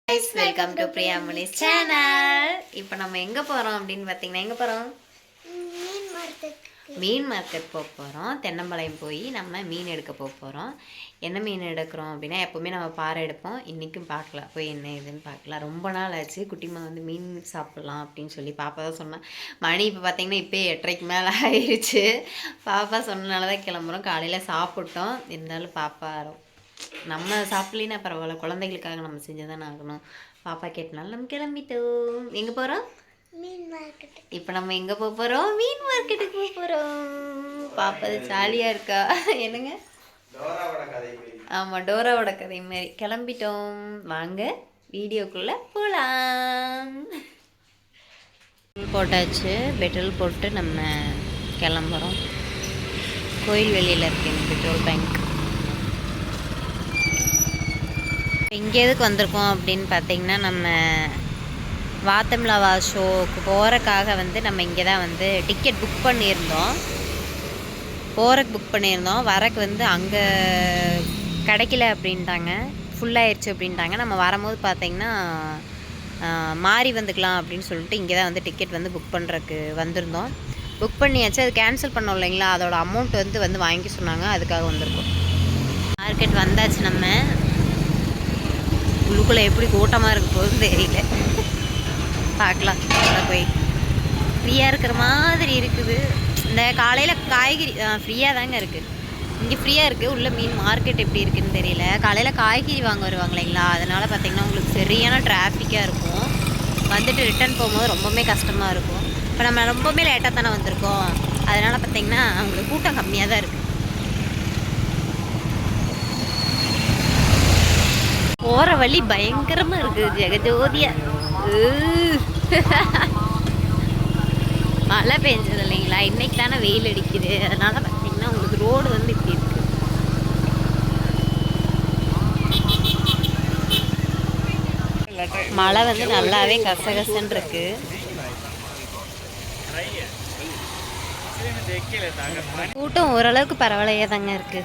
guys, welcome to Priyamuni's channel. இப்போ நம்ம எங்க போறோம் அப்படினு பாத்தீங்கன்னா எங்க போறோம்? மீன் மார்க்கெட் போறோம். தென்னம்பாளையம் போய் நம்ம மீன் எடுக்க போறோம். என்ன மீன் எடுக்கிறோம் அப்படினா எப்பவுமே நம்ம பாறை எடுப்போம். இன்னைக்கும் பார்க்கலாம். போய் என்ன ஏதுன்னு பார்க்கலாம். ரொம்ப நாள் ஆச்சு குட்டிமா வந்து மீன் சாப்பிடலாம் அப்படினு சொல்லி பாப்பா தான் சொன்னா. மணி இப்போ பாத்தீங்கன்னா இப்போ 8:30க்கு மேல ஆயிருச்சு. பாப்பா சொன்னனால தான் கிளம்புறோம். காலையில சாப்பிட்டோம். இருந்தாலும் பாப்பா நம்ம சாப்பிடலினா பரவாயில்ல, குழந்தைகளுக்காக நம்ம செஞ்சுதானே ஆகணும். பாப்பா கேட்டனால நம்ம கிளம்பிட்டோம். எங்கே போகிறோம்? மீன் மார்க்கெட். இப்போ நம்ம எங்கே போக போகிறோம்? மீன் மார்க்கெட்டுக்கு போக போகிறோம். பாப்பா ஜாலியாக இருக்கா. என்னங்க? ஆமாம், டோராவோட கதை மாதிரி கிளம்பிட்டோம். வாங்க வீடியோக்குள்ளே போகலாம். போட்டாச்சு, பெட்ரோல் போட்டு நம்ம கிளம்புறோம். கோயில் வெளியில் இருக்கு பெட்ரோல் பேங்க். இங்கே எதுக்கு வந்திருக்கோம் அப்படின்னு பார்த்தீங்கன்னா, நம்ம வாத்தம்லாவா ஷோக்கு போகிறக்காக வந்து நம்ம இங்கே தான் வந்து டிக்கெட் புக் பண்ணியிருந்தோம். போகிறக்கு புக் பண்ணியிருந்தோம். வரக்கு வந்து அங்கே கிடைக்கல அப்படின்ட்டாங்க, ஃபுல்லாகிடுச்சு அப்படின்ட்டாங்க. நம்ம வரும்போது பார்த்திங்கன்னா மாறி வந்துக்கலாம் அப்படின்னு சொல்லிட்டு இங்கே தான் வந்து டிக்கெட் வந்து புக் பண்ணுறக்கு வந்திருந்தோம். புக் பண்ணியாச்சு. அது கேன்சல் பண்ணோம் இல்லைங்களா, அதோட அமௌண்ட் வந்து வாங்கி சொன்னாங்க. அதுக்காக வந்திருக்கோம். மார்க்கெட் வந்தாச்சு. நம்ம உள்ளுக்குள்ளே எப்படி கூட்டமாக இருக்க போகுதுன்னு தெரியல. பார்க்கலாம். போய் ஃப்ரீயாக இருக்கிற மாதிரி இருக்குது. இந்த காலையில் காய்கறி ஃப்ரீயாக தாங்க இருக்குது. இங்கே ஃப்ரீயாக இருக்குது. உள்ள மீன் மார்க்கெட் எப்படி இருக்குதுன்னு தெரியல. காலையில் காய்கறி வாங்க வருவாங்க இல்லைங்களா, அதனால் பார்த்திங்கன்னா உங்களுக்கு சரியான டிராஃபிக்காக இருக்கும். வந்துட்டு ரிட்டன் போகும்போது ரொம்பவுமே கஷ்டமாக இருக்கும். இப்போ நம்ம ரொம்பவுமே லேட்டாக தானே வந்திருக்கோம். அதனால் பார்த்திங்கன்னா உங்களுக்கு கூட்டம் கம்மியாக தான் இருக்குது. போகிற வழி பயங்கரமாக இருக்குது. ஜெகஜோதியா மழை பெஞ்சது இல்லைங்களா, இன்னைக்கு தானே வெயில் அடிக்குது. அதனால பார்த்தீங்கன்னா உங்களுக்கு ரோடு வந்து இப்படி இருக்கு. மழை வந்து நல்லாவே கசகசன்னு இருக்கு. கூட்டம் ஓரளவுக்கு பரவாயில்லையே தாங்க இருக்கு.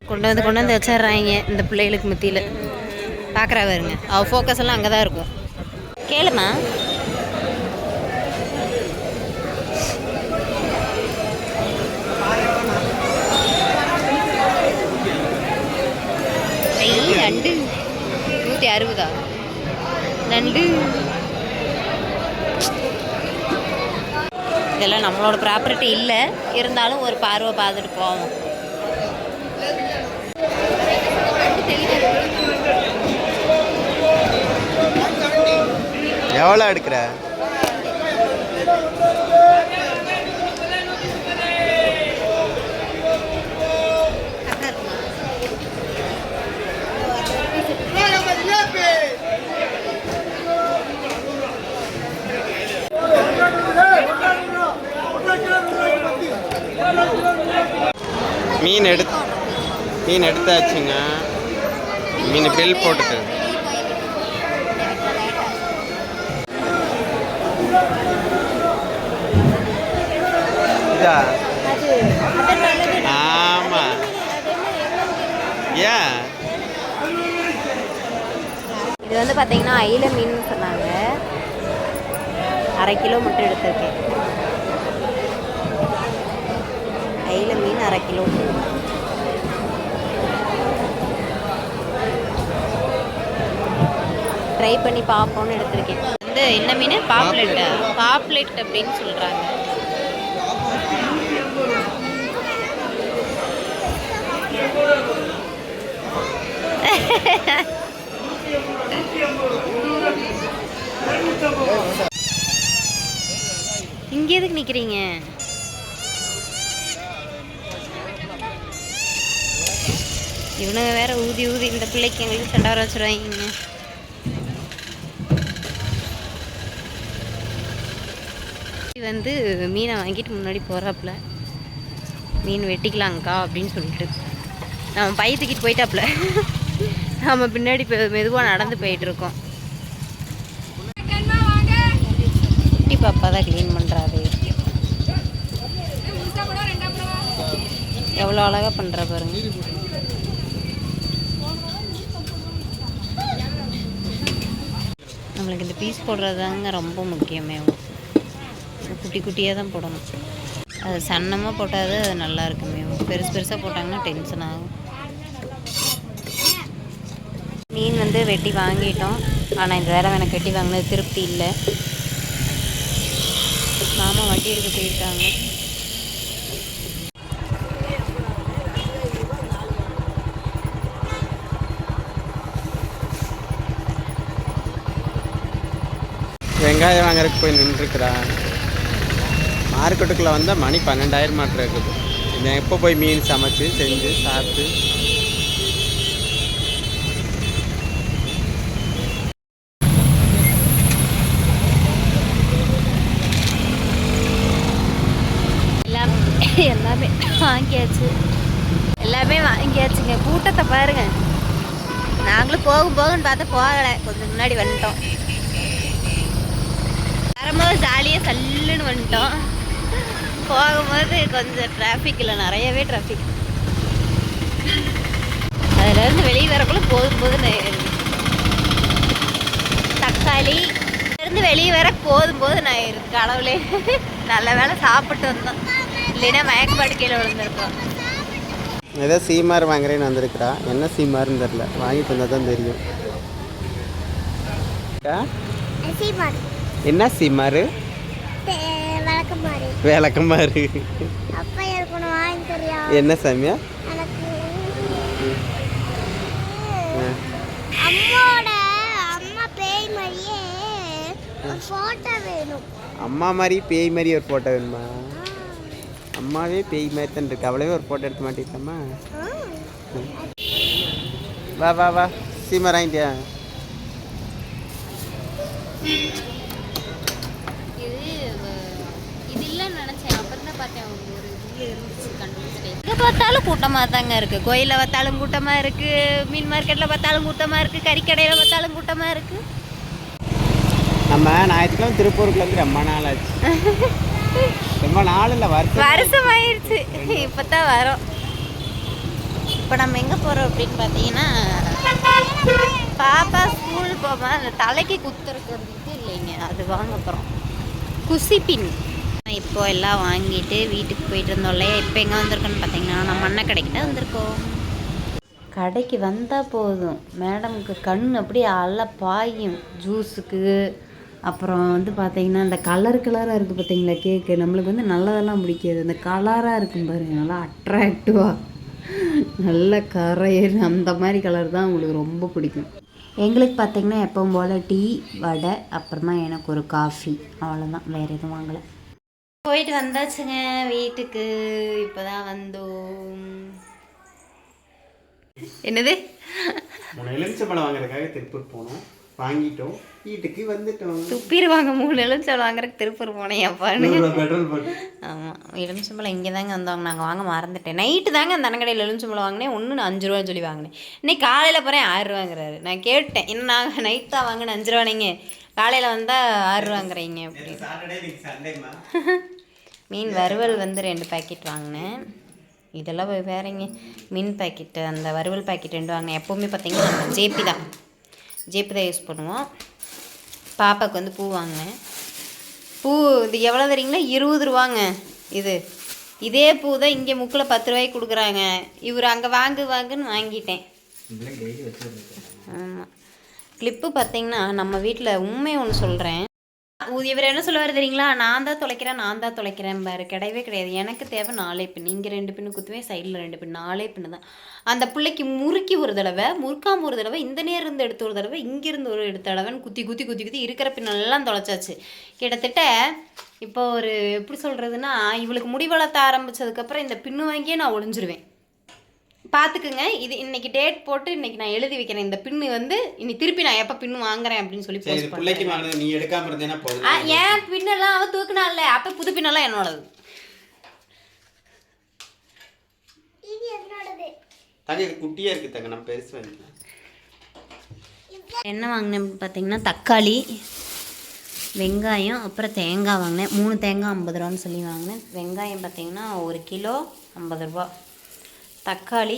கொண்டு வந்து வச்சிடுறாங்க இந்த பிள்ளைகளுக்கு மத்தியில். பார்க்குறா வருங்க, அவள் ஃபோக்கஸ் எல்லாம் அங்கே தான் இருக்கும். கேளுமா. நண்டு 160 நண்டு. இதெல்லாம் நம்மளோட ப்ராப்பர்ட்டி இல்லை, இருந்தாலும் ஒரு பார்வை பார்த்துட்டு போவோம். எவ்வளோ எடுக்கிற? மீன் எடுத்தாச்சுங்க. மீன் பில் போட்டுட்டு இதா. ஆமாம், ஏன் இது வந்து பார்த்தீங்கன்னா அயில மீன் சொன்னாங்க. 1/2 கிலோ மட்டும் எடுத்திருக்கேன். அயில மீன் 1/2 கிலோ. ட்ரை பண்ணி பார்ப்போம்னு எடுத்திருக்கேன். வந்து என்ன மீன்? பாப்லெட் அப்படின்னு சொல்கிறாங்க. இங்கே எதுக்கு நிற்கிறீங்க? இவனுங்க வேற ஊதி இந்த பிள்ளைக்கு எங்களுக்கு சண்டை வர வச்சுருவாங்க. வந்து மீனை வாங்கிட்டு முன்னாடி போகிறாப்புல, மீன் வெட்டிக்கலாங்க்கா அப்படின்னு சொல்லிட்டு நம்ம பை தூக்கிட்டு போயிட்டாப்புல. நம்ம பின்னாடி மெதுவாக நடந்து போயிட்டுருக்கோம். குட்டி பாப்பா தான் க்ளீன் பண்ணுறாரு. எவ்வளோ அழகாக பண்ணுற பாருங்க. நம்மளுக்கு இந்த பீஸ் போடுறது தாங்க ரொம்ப முக்கியமே. குட்டி குட்டியாக தான் போடணும். அது சன்னமாக போட்டால் அது நல்லா இருக்குமே. பெருசு பெருசாக போட்டாங்கன்னா டென்ஷன் ஆகும். மீன் வந்து வெட்டி வாங்கிட்டோம். ஆனால் இந்த தடவை எனக்கு வெட்டி வாங்கினது திருப்தி இல்லை. மாமா வட்டி எடுக்க போயிருக்காங்க. வெங்காயம் வாங்குறதுக்கு போய் நின்றுருக்குறான். மார்க்கெட்டுக்குள்ளே வந்தால் மணி 12,000 மாட்டம் இருக்குது. நான் எப்போ போய் மீன் சமைச்சு செஞ்சு சாப்பிட்டு எல்லாமே வாங்கியாச்சுங்க. கூட்டத்தை பாருங்க. நாங்களும் போகுன்னு பார்த்தா போகலை, கொஞ்சம் முன்னாடி வந்துட்டோம். வரும்போது ஜாலியாக சல்லுன்னு வந்துட்டோம். போகும்போது கொஞ்சம் டிராஃபிக் இல்லை, நிறையவே டிராஃபிக். அதுலேருந்து வெளியே வரக்குள்ள போதும் தக்காளி இருந்து வெளியே வர போதும் நான் இருக்கு கடவுளே. நல்ல வேலை சாப்பிட்டு வந்தோம், இல்லைன்னா மயக்கப்பாடு கீழே விழுந்திருக்கோம். ஏதோ சீமார் வாங்குறேன்னு வந்திருக்கிறா. என்ன சீமாருன்னு தெரில, வாங்கிட்டு வந்தால் தான் தெரியும். என்ன சீமாரு? விளக்கமாறு. என்ன சாமியா? அம்மா மாதிரி பேய் மாதிரி ஒரு ஃபோட்டோ வேணுமா? அம்மாவே பேய் மாதிரி தான் இருக்கு. அவளவே ஒரு ஃபோட்டோ எடுக்க மாட்டேங்கம்மா. வா வா வா சீமார் வாங்கிட்டியா? எங்கே பார்த்தாலும் கூட்டமாக தாங்க இருக்குது. கோயிலில் பார்த்தாலும் கூட்டமாக இருக்குது, மீன் மார்க்கெட்டில் பார்த்தாலும் கூட்டமாக இருக்குது, கறிக்கடையில் பார்த்தாலும் கூட்டமாக இருக்குது. நம்ம ஞாயிற்றுக்கிழமை திருப்பூருக்குள்ள வந்து ரொம்ப நாள் ஆச்சு. ரொம்ப நாள் இல்லை, வருஷம் ஆயிடுச்சு. இப்போ தான் வரோம். இப்போ நம்ம எங்கே போகிறோம் அப்படின்னு பார்த்தீங்கன்னா, பாப்பா ஸ்கூல் போகாம அந்த தலைக்கு குத்துறதுக்கு இல்லைங்க, அது வாங்க போகிறோம். குசிப்பின் இப்போ எல்லாம் வாங்கிட்டு வீட்டுக்கு போயிட்டு இருந்தோம்ல. இப்போ எங்கே வந்திருக்கோன்னு பார்த்தீங்கன்னா, நம்ம அண்ணன் கடைக்கு தான் வந்திருக்கோம். கடைக்கு வந்தால் போதும், மேடமுக்கு கண் அப்படியே அள்ள பாயும். ஜூஸுக்கு அப்புறம் வந்து பார்த்தீங்கன்னா, இந்த கலராக இருக்குது பார்த்தீங்களா கேக்கு. நம்மளுக்கு வந்து நல்லதெல்லாம் பிடிக்காது, இந்த கலராக இருக்கும் பாருங்க, நல்லா அட்ராக்டிவாக நல்ல கரையர் அந்த மாதிரி கலர் தான் உங்களுக்கு ரொம்ப பிடிக்கும். எங்களுக்கு பார்த்திங்கன்னா எப்பவும் போல் டீ, வடை, அப்புறமா எனக்கு ஒரு காஃபி, அவ்வளோதான். வேறு எதுவும் வாங்கலை. போயிட்டு வந்தாச்சுங்க வீட்டுக்கு. இப்போ தான் வந்தோம். என்னது? எலுமிச்சம்பழம் வாங்குறதுக்காக திருப்பூர் போனோம், வாங்கிட்டோம், வீட்டுக்கு வந்துட்டோம். துப்பிடுவாங்க 3 எலுமிச்சம்பழம் வாங்குறதுக்கு திருப்பூர் போனேன் அப்பான்னு. பெட்ரோல் போட்டு. ஆமாம், எலுமிச்சம்பழம் இங்கே தாங்க வந்தாங்க. நாங்கள் வாங்க மறந்துட்டேன். நைட்டு தாங்க அந்த அண்ணக்கடையில் எலுமிச்சம்பழம் வாங்கினேன். ஒன்று நான் 5 ரூபான்னு சொல்லி வாங்கினேன். இன்னைக்கு காலையில் போகிறேன் 6 ரூபாங்கிறாரு. நான் கேட்டேன், என்ன நாங்கள் நைட் தான் வாங்கினேன் 5 ரூபானிங்க, காலையில் வந்தால் 6 ரூபாங்கிறீங்க அப்படின்னு. மீன் வறுவல் வந்து 2 பேக்கெட் வாங்கினேன். இதெல்லாம் வேறங்க மீன் பேக்கெட்டு, அந்த வறுவல் பேக்கெட் 2 வாங்கினேன். எப்போவுமே பார்த்திங்கன்னா நம்ம ஜேபி தான் யூஸ் பண்ணுவோம். பாப்பாவுக்கு வந்து பூ வாங்கினேன். பூ இது எவ்வளோ தெரியுங்களா? 20 ரூபாங்க. இதே பூ தான் இங்கே முக்கில் 10 ரூபாய்க்கு கொடுக்குறாங்க. இவர் அங்கே வாங்குன்னு வாங்கிட்டேன். ஆமாம், கிளிப்பு பார்த்திங்கன்னா நம்ம வீட்டில் உண்மையை ஒன்று சொல்கிறேன். இவர் என்ன சொல்லுவார் தெரியுங்களா? நான் தான் தொலைக்கிறேன் பாரு. கிடையவே கிடையாது. எனக்கு தேவை 4 பின். இங்கே 2 பின்னு குத்துவேன், சைடில் 2 பின், 4 பின்னு தான். அந்த பிள்ளைக்கு முறுக்கி ஒரு தடவை, முறுக்காமல் ஒரு தடவை, இந்த நேரம் இருந்து எடுத்து ஒரு தடவை, இங்கேருந்து ஒரு எடுத்த தடவைன்னு குத்தி இருக்கிற பின்னெல்லாம் தொலைச்சாச்சு. கிட்டத்தட்ட இப்போ ஒரு எப்படி சொல்கிறதுனா, இவளுக்கு முடி வளர்த்த ஆரம்பித்ததுக்கப்புறம் இந்த பின்னு வாங்கியே நான் ஒளிஞ்சிருவேன். பார்த்துக்குங்க. இது இன்னைக்கு டேட் போட்டு இன்னைக்கு நான் எழுதி வைக்கிறேன். இந்த பின்னு வந்து இனி திருப்பி நான் எப்போ பின்னு வாங்குறேன் அப்படின்னு சொல்லி போஸ்ட் பண்ணுறேன். நீ எடுக்காம இருந்தேன்னா போதும். ஏன் பின்னெல்லாம் அவன் தூக்குனால, அப்போ புது பின்னெல்லாம் என்னோடது. குட்டியாக இருக்குது தங்க, நம்ம பெருசு வாங்கிக்கலாம். என்ன வாங்கினேன் பார்த்தீங்கன்னா, தக்காளி, வெங்காயம், அப்புறம் தேங்காய் வாங்கினேன். 3 தேங்காய் 50 ரூபான்னு சொல்லி வாங்கினேன். வெங்காயம் பார்த்தீங்கன்னா 1 கிலோ 50 ரூபா, தக்காளி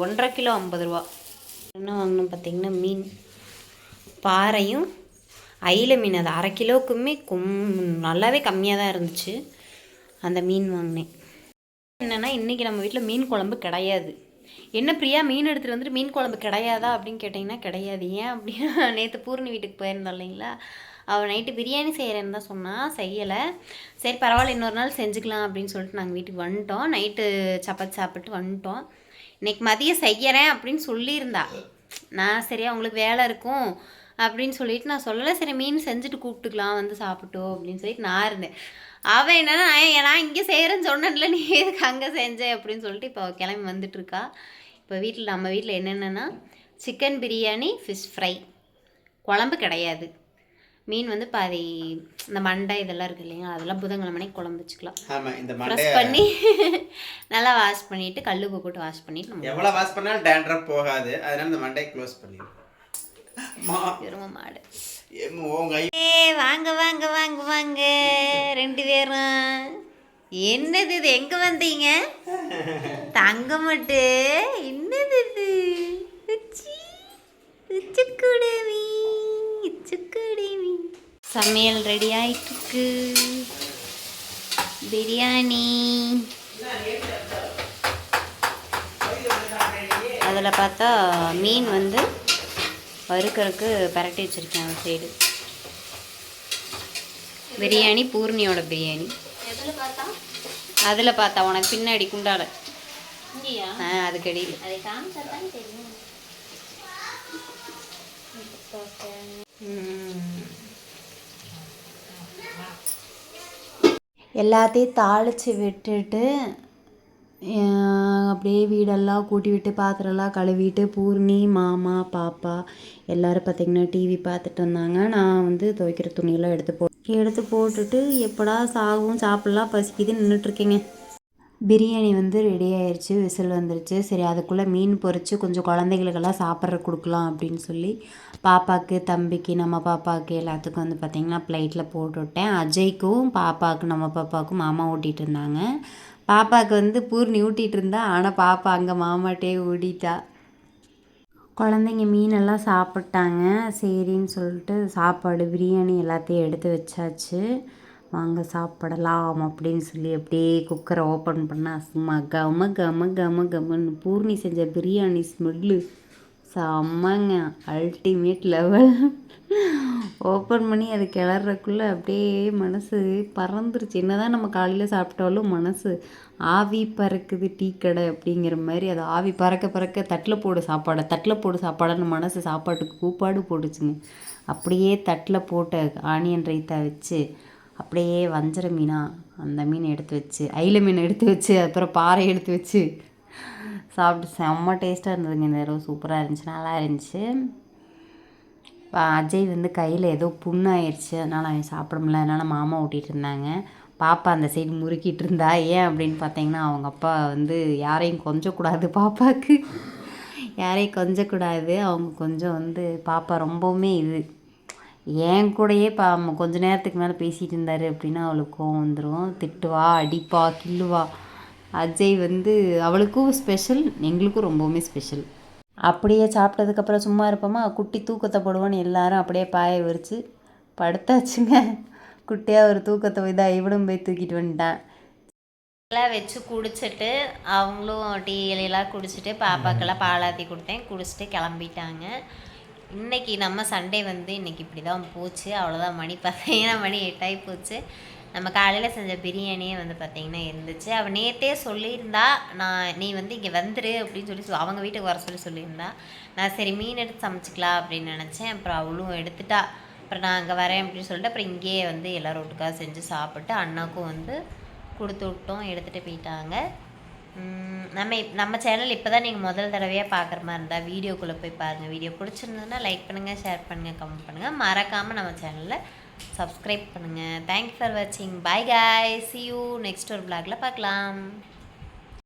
1.5 கிலோ 50 ரூபா. என்ன வாங்கினோம் பார்த்தீங்கன்னா, மீன் பாறையும் அயில மீன் அது 1/2 கிலோவுக்குமே நல்லாவே கம்மியாக தான் இருந்துச்சு. அந்த மீன் வாங்கினேன். என்னென்னா இன்றைக்கி நம்ம வீட்டில் மீன் குழம்பு கிடையாது. என்ன பிரியா மீன் எடுத்துகிட்டு வந்துட்டு மீன் குழம்பு கிடையாதா அப்படின்னு கேட்டிங்கன்னா கிடையாது. ஏன் அப்படின்னா நேற்று பூர்ணி வீட்டுக்கு போயிருந்தோம் இல்லைங்களா, அவள் நைட்டு பிரியாணி செய்கிறேன்னு தான் சொன்னால், செய்யலை. சரி பரவாயில்ல இன்னொரு நாள் செஞ்சுக்கலாம் அப்படின்னு சொல்லிட்டு நாங்கள் வீட்டுக்கு வந்துட்டோம். நைட்டு சப்பாத்தி சாப்பிட்டு வந்துட்டோம். இன்றைக்கி மதியம் செய்கிறேன் அப்படின்னு சொல்லியிருந்தா. நான் சரி அவங்களுக்கு வேலை இருக்கும் அப்படின்னு சொல்லிட்டு நான் சொல்லலை. சரி மீன் செஞ்சுட்டு கூப்பிட்டுக்கலாம் வந்து சாப்பிட்டோம் அப்படின்னு சொல்லிட்டு நான் இருந்தேன். அவன் என்னன்னா நான் இங்கே செய்கிறேன்னு சொன்னேன்ல, நீ எதுக்கு அங்கே செஞ்சேன் அப்படின்னு சொல்லிட்டு இப்போ கிளம்பி வந்துட்டுருக்கா. இப்போ வீட்டில் நம்ம வீட்டில் என்னென்னா சிக்கன் பிரியாணி, ஃபிஷ் ஃப்ரை, குழம்பு கிடையாது. மீன் வந்து பாதி இந்த மண்டை இதெல்லாம் இருக்குது இல்லைங்களா, அதெல்லாம் புதன்கிழமைக்கு குழம்பு வச்சுக்கலாம். ஆமாம், இந்த ப்ரெஸ் பண்ணி நல்லா வாஷ் பண்ணிவிட்டு கல் உப்பு போட்டு வாஷ் பண்ணிவிட்டு நம்ம எவ்வளோ வாஷ் பண்ணாலும் டேண்ட்ரஃப் போகாது. அதனால இந்த மண்டையை க்ளோஸ் பண்ணிடுவோம். எருமை மாடு. வாங்க வாங்க வாங்க வாங்க 2 பேரும். என்னது இது, எங்கே வந்தீங்க? தங்க மட்டு என்னது இது? சமையல் ரெடி ஆயிட்டுருக்கு. பிரியாணி அதில் பார்த்தா மீன் வந்து வறுக்கிறதுக்கு பரட்டி வச்சுருக்கேன் அந்த சைடு. பிரியாணி பூர்ணியோட பிரியாணி. அதில் பார்த்தா உனக்கு பின்னாடி குண்டாட அதுக்கடி எல்லாத்தையும் தாளித்து விட்டுட்டு அப்படியே வீடெல்லாம் கூட்டி விட்டு பாத்திரம்லாம் கழுவிட்டு பூர்ணி மாமா பாப்பா எல்லோரும் பார்த்திங்கன்னா டிவி பார்த்துட்டு இருந்தாங்க. நான் வந்து துவைக்கிற துணியெல்லாம் எடுத்து போட்டுட்டு எப்படா சாகவும் சாப்பிட்லாம் பசிக்குது நின்றுட்டுருக்கேங்க. பிரியாணி வந்து ரெடி ஆயிடுச்சு, விசில் வந்துருச்சு. சரி அதுக்குள்ளே மீன் பொரித்து கொஞ்சம் குழந்தைகளுக்கெல்லாம் சாப்பிட்ற கொடுக்கலாம் அப்படின்னு சொல்லி பாப்பாவுக்கு தம்பிக்கு நம்ம பாப்பாவுக்கு எல்லாத்துக்கும் வந்து பார்த்திங்கன்னா ப்ளைட்டில் போட்டு விட்டேன். அஜய்க்கும் பாப்பாவுக்கு நம்ம பாப்பாவுக்கும் மாமா ஊட்டிகிட்டு இருந்தாங்க. பாப்பாவுக்கு வந்து பூர்ணி ஊட்டிகிட்டு இருந்தா, ஆனால் பாப்பா அங்கே மாமாட்டே ஊட்டிட்டா. குழந்தைங்க மீனெல்லாம் சாப்பிட்டாங்க. சரின்னு சொல்லிட்டு சாப்பாடு பிரியாணி எல்லாத்தையும் எடுத்து வச்சாச்சு. வாங்க சாப்பிடலாம் அப்படின்னு சொல்லி அப்படியே குக்கரை ஓப்பன் பண்ணால் சும்மா கம கம கம கமன்னு பூர்ணி செஞ்ச பிரியாணி ஸ்மெல்லு செம்மங்க, அல்டிமேட் லெவல். ஓப்பன் பண்ணி அது கிளறக்குள்ளே அப்படியே மனசு பறந்துருச்சு. என்ன தான் நம்ம காலையில் சாப்பிட்டாலும் மனசு ஆவி பறக்குது டீ கடை அப்படிங்கிற மாதிரி அது ஆவி பறக்க பறக்க தட்டில் போடு சாப்பாடுன்னு மனசு சாப்பாட்டுக்கு கூப்பாடு போட்டுச்சுங்க. அப்படியே தட்டில் போட்ட ஆனியன் ரைத்தா வச்சு அப்படியே வஞ்சர மீனா அந்த மீன் எடுத்து வச்சு அயில மீன் எடுத்து வச்சு அப்புறம் பாறை எடுத்து வச்சு சாப்பிட்டு செம்ம டேஸ்ட்டாக இருந்ததுங்க. இந்த தடவை சூப்பராக இருந்துச்சு, நல்லா இருந்துச்சு. அஜய் வந்து கையில் ஏதோ புண்ணாயிடுச்சு, அதனால் அவன் சாப்பிட முடியல. அதனால் மாமா ஊட்டிகிட்டு இருந்தாங்க. பாப்பா அந்த சைடு முறுக்கிட்டு இருந்தா. ஏன் அப்படின்னு பார்த்தீங்கன்னா அவங்க அப்பா வந்து யாரையும் கொஞ்சக்கூடாது, பாப்பாவுக்கு யாரையும் கொஞ்சக்கூடாது. அவங்க கொஞ்சம் வந்து பாப்பா ரொம்பவுமே என் கூடயே கொஞ்ச நேரத்துக்கு மேலே பேசிகிட்டு இருந்தார் அப்படின்னா அவளுக்கு கோவம் வந்துடும், திட்டுவா, அடிப்பா, கிள்ளுவா. அஜய் வந்து அவளுக்கும் ஸ்பெஷல், எங்களுக்கும் ரொம்பவுமே ஸ்பெஷல். அப்படியே சாப்பிட்டதுக்கப்புறம் சும்மா இருப்போமா, குட்டி தூக்கத்தை போடுவோன்னு எல்லாரும் அப்படியே பாயை விரித்து படுத்தாச்சுங்க. குட்டியாக ஒரு தூக்கத்தை இதாக இவனும் போய் தூக்கிட்டு வந்துட்டான். எல்லாம் வச்சு குடிச்சிட்டு அவங்களும் டீ இலையெல்லாம் குடிச்சிட்டு பாப்பாக்கெல்லாம் பாலாத்தி கொடுத்தேன், குடிச்சிட்டு கிளம்பிட்டாங்க. இன்றைக்கி நம்ம சண்டே வந்து இன்றைக்கி இப்படி தான் போச்சு. அவ்வளோதான், மணி பார்த்தீங்கன்னா மணி 8 ஆகி போச்சு. நம்ம காலையில் செஞ்ச பிரியாணியே வந்து பார்த்திங்கன்னா இருந்துச்சு. அவள் நேற்றே சொல்லியிருந்தா, நீ வந்து இங்கே வந்துரு அப்படின்னு சொல்லி அவங்க வீட்டுக்கு வர சொல்லியிருந்தா. நான் சரி மீன் எடுத்து சமைச்சிக்கலாம் அப்படின்னு நினச்சேன். அப்புறம் அவளும் எடுத்துட்டா. அப்புறம் நான் அங்கே வரேன் அப்படின்னு சொல்லிட்டு அப்புறம் இங்கேயே வந்து எல்லோரும் ஒட்டுக்காக செஞ்சு சாப்பிட்டு அண்ணாக்கும் வந்து கொடுத்து விட்டோம், எடுத்துகிட்டு போயிட்டாங்க. நம்ம சேனல் இப்போ தான் நீங்கள் முதல் தடவையாக பார்க்குற மாதிரி இருந்தால் வீடியோக்குள்ளே போய் பாருங்கள். வீடியோ பிடிச்சிருந்ததுன்னா லைக் பண்ணுங்கள், ஷேர் பண்ணுங்கள், கமெண்ட் பண்ணுங்கள். மறக்காமல் நம்ம சேனலில் சப்ஸ்கிரைப் பண்ணுங்கள். தேங்க்யூ ஃபார் வாட்சிங். By guys, see you next ஒரு vlogல பார்க்கலாம்.